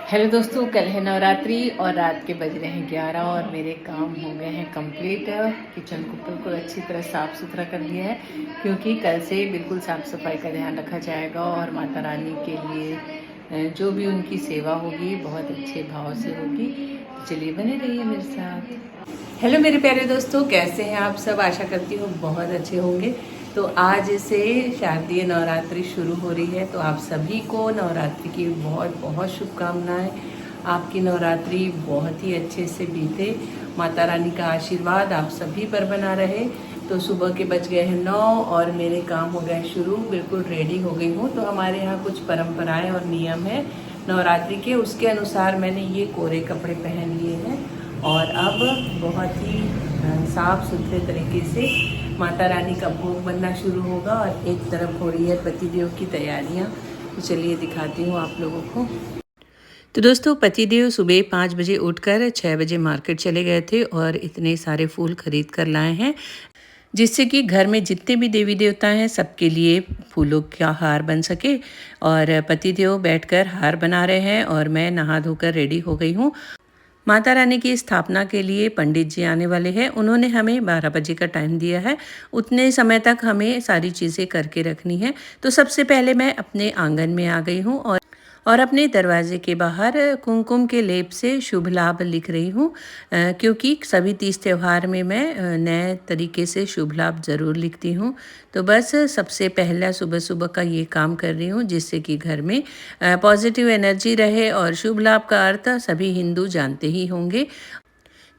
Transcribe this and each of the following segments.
Hello दोस्तों, कल है नवरात्रि और रात के बज रहे हैं 11 और मेरे काम हो गए हैं कंप्लीट। किचन को बिल्कुल अच्छी तरह साफ़ सुथरा कर दिया है क्योंकि कल से बिल्कुल साफ़ सफाई का ध्यान रखा जाएगा और माता रानी के लिए जो भी उनकी सेवा होगी बहुत अच्छे भाव से होगी। तो चलिए बने रहिए मेरे साथ। हेलो मेरे प्यारे दोस्तों, कैसे हैं आप सब? आशा करती हूँ बहुत अच्छे होंगे। तो आज से शारदीय नवरात्रि शुरू हो रही है, तो आप सभी को नवरात्रि की बहुत बहुत शुभकामनाएं। आपकी नवरात्रि बहुत ही अच्छे से बीते, माता रानी का आशीर्वाद आप सभी पर बना रहे। तो सुबह के बज गए हैं 9 और मेरे काम हो गए शुरू, बिल्कुल रेडी हो गई हूँ। तो हमारे यहाँ कुछ परंपराएं और नियम हैं नवरात्रि के, उसके अनुसार मैंने ये कोरे कपड़े पहन लिए हैं और अब बहुत ही साफ सुथरे तरीके से माता रानी का भोग बनना शुरू होगा और एक तरफ हो रही है पतिदेव की तैयारियां। तो चलिए दिखाती हूँ आप लोगों को। तो दोस्तों, पतिदेव सुबह 5 बजे उठकर 6 बजे मार्केट चले गए थे और इतने सारे फूल खरीद कर लाए हैं जिससे कि घर में जितने भी देवी देवता हैं सबके लिए फूलों का हार बन सके। और पतिदेव बैठकर हार बना रहे हैं और मैं नहा धोकर रेडी हो गई हूँ। माता रानी की स्थापना के लिए पंडित जी आने वाले हैं। उन्होंने हमें 12 बजे का टाइम दिया है, उतने समय तक हमें सारी चीज़ें करके रखनी है। तो सबसे पहले मैं अपने आंगन में आ गई हूँ और अपने दरवाजे के बाहर कुमकुम के लेप से शुभ लाभ लिख रही हूँ, क्योंकि सभी तीज त्यौहार में मैं नए तरीके से शुभ लाभ ज़रूर लिखती हूँ। तो बस सबसे पहला सुबह सुबह का ये काम कर रही हूँ जिससे कि घर में पॉजिटिव एनर्जी रहे। और शुभ लाभ का अर्थ सभी हिंदू जानते ही होंगे।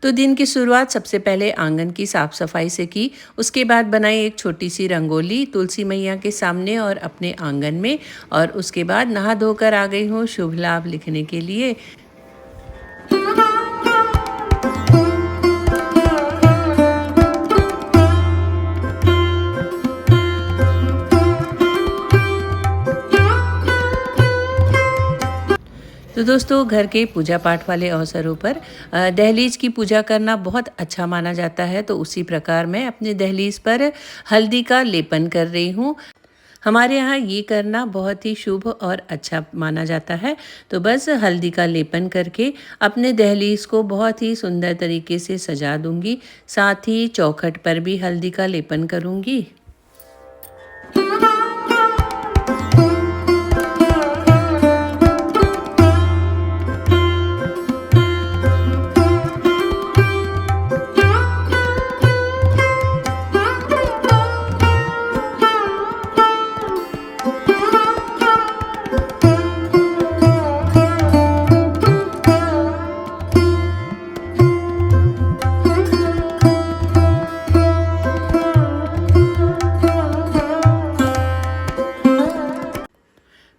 तो दिन की शुरुआत सबसे पहले आंगन की साफ सफाई से की, उसके बाद बनाई एक छोटी सी रंगोली तुलसी मैया के सामने और अपने आंगन में, और उसके बाद नहा धोकर आ गई हूँ शुभ लाभ लिखने के लिए। तो दोस्तों, घर के पूजा पाठ वाले अवसरों पर दहलीज की पूजा करना बहुत अच्छा माना जाता है। तो उसी प्रकार मैं अपने दहलीज पर हल्दी का लेपन कर रही हूँ। हमारे यहाँ ये करना बहुत ही शुभ और अच्छा माना जाता है। तो बस हल्दी का लेपन करके अपने दहलीज को बहुत ही सुंदर तरीके से सजा दूंगी। साथ ही चौखट पर भी हल्दी का लेपन करूंगी।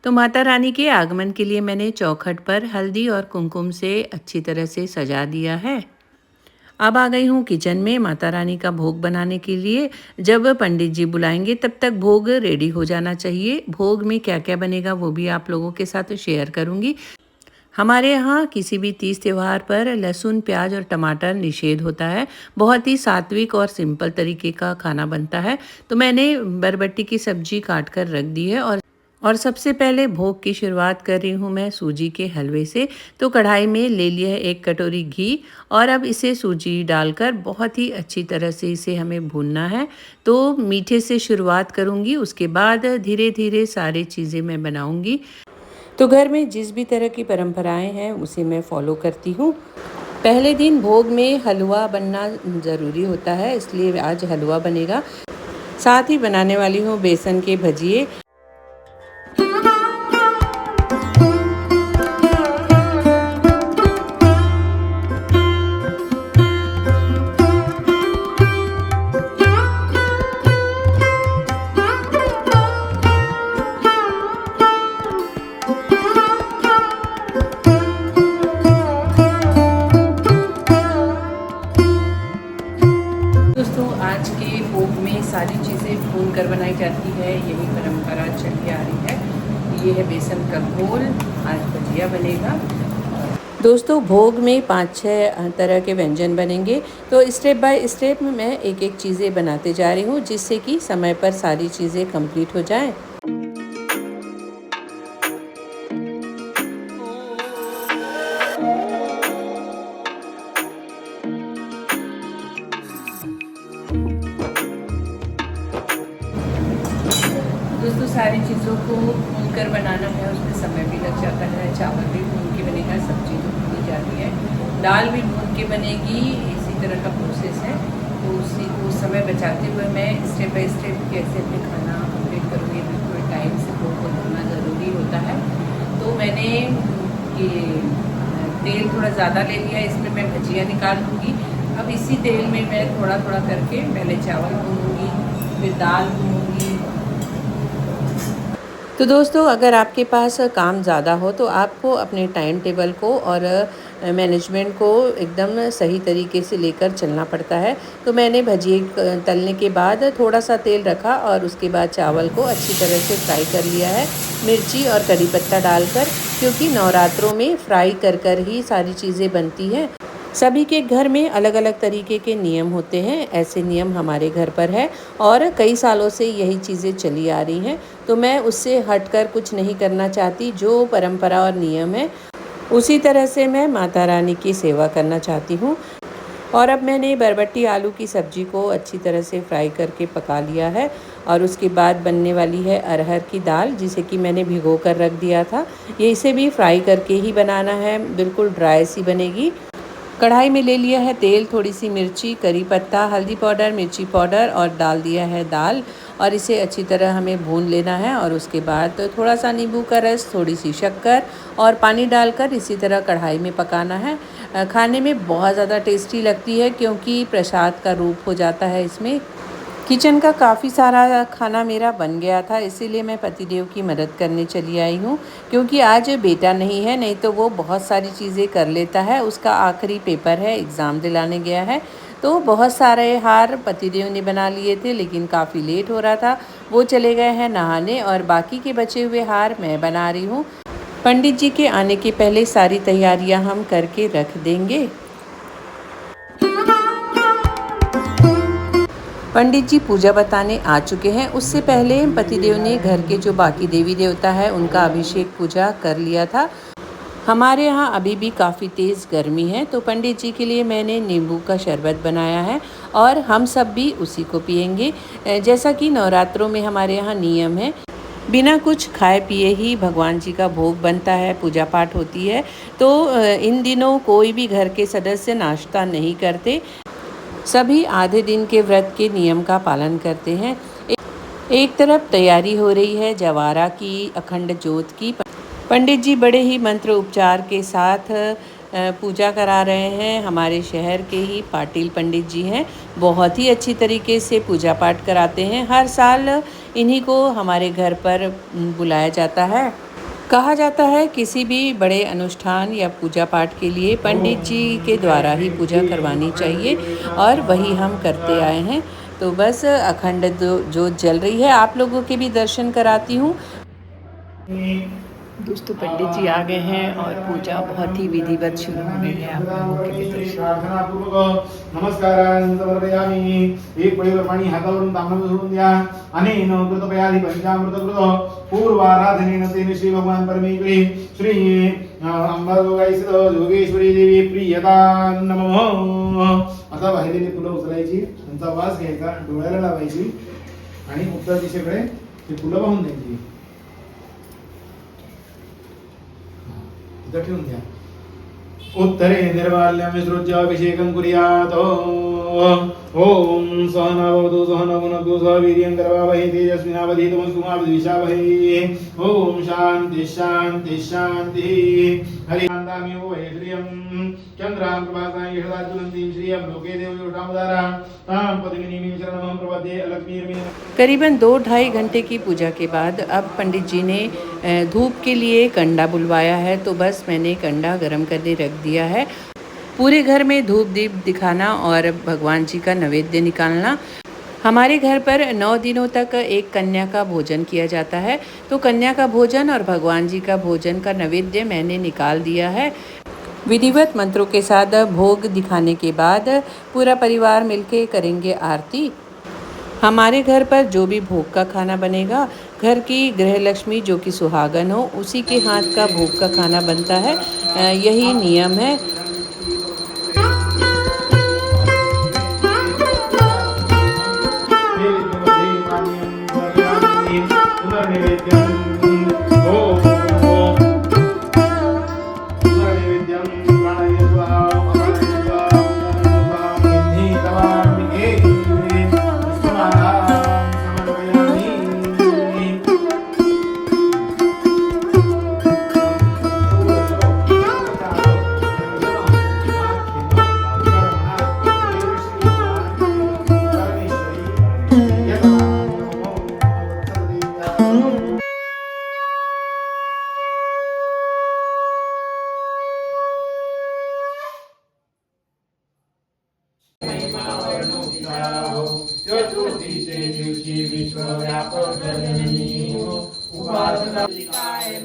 तो माता रानी के आगमन के लिए मैंने चौखट पर हल्दी और कुमकुम से अच्छी तरह से सजा दिया है। अब आ गई हूँ किचन में माता रानी का भोग बनाने के लिए। जब पंडित जी बुलाएंगे तब तक भोग रेडी हो जाना चाहिए। भोग में क्या क्या बनेगा वो भी आप लोगों के साथ शेयर करूँगी। हमारे यहाँ किसी भी तीज त्यौहार पर लहसुन, प्याज और टमाटर निषेध होता है। बहुत ही सात्विक और सिंपल तरीके का खाना बनता है। तो मैंने बरबट्टी की सब्जी काट कर रख दी है और सबसे पहले भोग की शुरुआत कर रही हूँ मैं सूजी के हलवे से। तो कढ़ाई में ले लिया है 1 कटोरी घी और अब इसे सूजी डालकर बहुत ही अच्छी तरह से इसे हमें भूनना है। तो मीठे से शुरुआत करूँगी, उसके बाद धीरे धीरे सारी चीज़ें मैं बनाऊँगी। तो घर में जिस भी तरह की परंपराएं हैं उसे मैं फॉलो करती हूँ। पहले दिन भोग में हलवा बनना ज़रूरी होता है, इसलिए आज हलवा बनेगा। साथ ही बनाने वाली हूँ बेसन के भजिए। दोस्तों, आज के भोग में सारी चीज़ें भून कर बनाई जाती है, यही परंपरा चली आ रही है। ये है बेसन का घोल, आज भजिया बनेगा। दोस्तों, भोग में 5-6 तरह के व्यंजन बनेंगे। तो स्टेप बाय स्टेप मैं एक एक चीज़ें बनाते जा रही हूँ जिससे कि समय पर सारी चीज़ें कंप्लीट हो जाएं। सारी चीज़ों को भून कर बनाना है, उसमें समय भी लग जाता है। चावल भी भून के बनेगा, सब्जी तो भूनी जाती है, दाल भी भून के बनेगी, इसी तरह का प्रोसेस है। तो उसी को समय बचाते हुए मैं स्टेप बाय स्टेप कैसे अपने खाना अपडेट करूँगी, बिल्कुल टाइम से भून होना ज़रूरी होता है। तो मैंने ये तेल थोड़ा ज़्यादा ले लिया, इसमें मैं भजिया निकाल लूँगी। अब इसी तेल में मैं थोड़ा थोड़ा करके पहले चावल भूनूँगी, फिर दाल भूनूँगी। तो दोस्तों, अगर आपके पास काम ज़्यादा हो तो आपको अपने टाइम टेबल को और मैनेजमेंट को एकदम सही तरीके से लेकर चलना पड़ता है। तो मैंने भजिए तलने के बाद थोड़ा सा तेल रखा और उसके बाद चावल को अच्छी तरह से फ्राई कर लिया है, मिर्ची और कड़ी पत्ता डालकर, क्योंकि नवरात्रों में फ्राई कर कर ही सारी चीज़ें बनती हैं। सभी के घर में अलग अलग तरीके के नियम होते हैं, ऐसे नियम हमारे घर पर है और कई सालों से यही चीज़ें चली आ रही हैं। तो मैं उससे हटकर कुछ नहीं करना चाहती, जो परंपरा और नियम है उसी तरह से मैं माता रानी की सेवा करना चाहती हूँ। और अब मैंने बरबट्टी आलू की सब्ज़ी को अच्छी तरह से फ्राई करके पका लिया है और उसके बाद बनने वाली है अरहर की दाल, जिसे कि मैंने भिगो कर रख दिया था। ये इसे भी फ्राई करके ही बनाना है, बिल्कुल ड्राई सी बनेगी। कढ़ाई में ले लिया है तेल, थोड़ी सी मिर्ची, करी पत्ता, हल्दी पाउडर, मिर्ची पाउडर और डाल दिया है दाल और इसे अच्छी तरह हमें भून लेना है। और उसके बाद थोड़ा सा नींबू का रस, थोड़ी सी शक्कर और पानी डालकर इसी तरह कढ़ाई में पकाना है। खाने में बहुत ज़्यादा टेस्टी लगती है, क्योंकि प्रसाद का रूप हो जाता है इसमें। किचन का काफ़ी सारा खाना मेरा बन गया था, इसीलिए मैं पतिदेव की मदद करने चली आई हूँ, क्योंकि आज बेटा नहीं है, नहीं तो वो बहुत सारी चीज़ें कर लेता है। उसका आखिरी पेपर है, एग्ज़ाम दिलाने गया है। तो बहुत सारे हार पतिदेव ने बना लिए थे, लेकिन काफ़ी लेट हो रहा था, वो चले गए हैं नहाने और बाकी के बचे हुए हार मैं बना रही हूँ। पंडित जी के आने के पहले सारी तैयारियाँ हम करके रख देंगे। पंडित जी पूजा बताने आ चुके हैं। उससे पहले पतिदेव ने घर के जो बाकी देवी देवता है उनका अभिषेक पूजा कर लिया था। हमारे यहाँ अभी भी काफ़ी तेज़ गर्मी है, तो पंडित जी के लिए मैंने नींबू का शरबत बनाया है और हम सब भी उसी को पियेंगे। जैसा कि नवरात्रों में हमारे यहाँ नियम है, बिना कुछ खाए पिए ही भगवान जी का भोग बनता है, पूजा पाठ होती है। तो इन दिनों कोई भी घर के सदस्य नाश्ता नहीं करते, सभी आधे दिन के व्रत के नियम का पालन करते हैं। एक तरफ तैयारी हो रही है जवारा की, अखंड ज्योत की। पंडित जी बड़े ही मंत्र उपचार के साथ पूजा करा रहे हैं। हमारे शहर के ही पाटिल पंडित जी हैं, बहुत ही अच्छी तरीके से पूजा पाठ कराते हैं। हर साल इन्हीं को हमारे घर पर बुलाया जाता है। कहा जाता है किसी भी बड़े अनुष्ठान या पूजा पाठ के लिए पंडित जी के द्वारा ही पूजा करवानी चाहिए, और वही हम करते आए हैं। तो बस अखंड ज्योत जल रही है, आप लोगों के भी दर्शन कराती हूँ। दोस्तों, पंडित जी आ गए हैं और पूजा बहुत ही विधिवत शुरू हो गई है। आप लोगों के लिए नमस्कारान् समर्पयामि। एक पळीवर पाणी हातावरून तांबूळ सोडून द्या। अनेन कृतपयादि पंचामृतकृतो पूर्वाराधनेन तेन श्री भगवान परमेश्वरी श्री अंबाजोगाईसह योगेश्वरी देवी प्रियतां नमः। आता बाहेरीने फुलं उचलायची, त्यांचा वास घ्यायचा, डोळ्याला लावायची आणि उत्तर दिशेकडे ती फुलं वाहून द्यायची। ठेवून द्या। उत्तरे निर्वाल्यं विसृज्य अभिषेकं कुर्यात्। ओम सहना भवतु सहनौ भुनक्तु सह वीर्यं करवावहै तेजस्विनावधीतमस्तु मा विद्विषावहै। ओम शांति शांति शांति। हरिकान्तामि वैश्रियं चन्द्रां प्रभासां यशदाज्वलन्तीं श्रियं लोके देवयोषामुदारां तां पद्मिनीं शरणमहं प्रपद्ये अलक्ष्मीर्मे। करीबन 2-2.5 घंटे की पूजा के बाद अब पंडित जी ने धूप के लिए कंडा बुलवाया है, तो बस मैंने कंडा गर्म करने रख दिया है। पूरे घर में धूप दीप दिखाना और भगवान जी का नैवेद्य निकालना। हमारे घर पर 9 दिनों तक एक कन्या का भोजन किया जाता है, तो कन्या का भोजन और भगवान जी का भोजन का नैवेद्य मैंने निकाल दिया है। विधिवत मंत्रों के साथ भोग दिखाने के बाद पूरा परिवार मिलके करेंगे आरती। हमारे घर पर जो भी भोग का खाना बनेगा, घर की गृह लक्ष्मी जो कि सुहागन हो, उसी के हाथ का भोग का खाना बनता है। यही नियम है। पुनर्निवेदनं पिता हो चतुर्थीचे दिवशी विश्वव्यापक जननी हो उपासना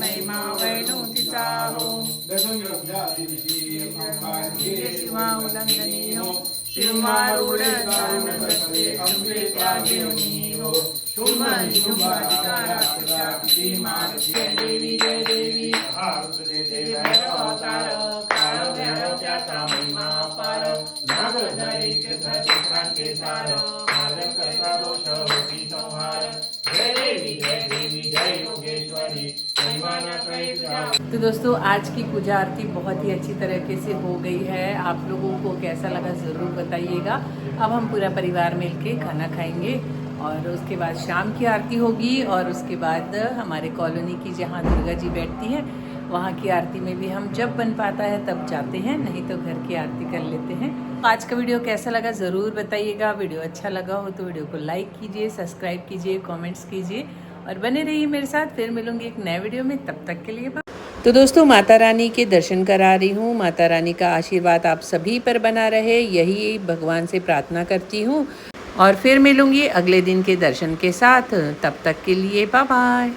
महिमा वैणू तिचा हो दशम्या दिवशी अंबानी शिवा उल्लंघनी हो सिंहारूढ चारण करते अंबे त्या देवनी हो शुभ शुभाधिकाराची मारती देवी जय देवी अवतार काळ भैरव त्याचा महिमा पार नागधारीचे सचित्रांचे सार मार्ग करता दोष होती संहार जय देवी जय योगेश्वरी तो दोस्तों आज की पूजा आरती बहुत ही अच्छी तरीके से हो गई है। आप लोगों को कैसा लगा ज़रूर बताइएगा। अब हम पूरा परिवार मिलके खाना खाएंगे और उसके बाद शाम की आरती होगी और उसके बाद हमारे कॉलोनी की जहाँ दुर्गा जी बैठती है वहाँ की आरती में भी हम जब बन पाता है तब जाते हैं, नहीं तो घर की आरती कर लेते हैं। आज का वीडियो कैसा लगा ज़रूर बताइएगा। वीडियो अच्छा लगा हो तो वीडियो को लाइक कीजिए, सब्सक्राइब कीजिए, कमेंट्स कीजिए और बने रहिए मेरे साथ। फिर मिलूंगी एक नए वीडियो में, तब तक के लिए बाय। तो दोस्तों माता रानी के दर्शन करा रही हूँ। माता रानी का आशीर्वाद आप सभी पर बना रहे, यही भगवान से प्रार्थना करती हूँ और फिर मिलूंगी अगले दिन के दर्शन के साथ। तब तक के लिए बाय बाय।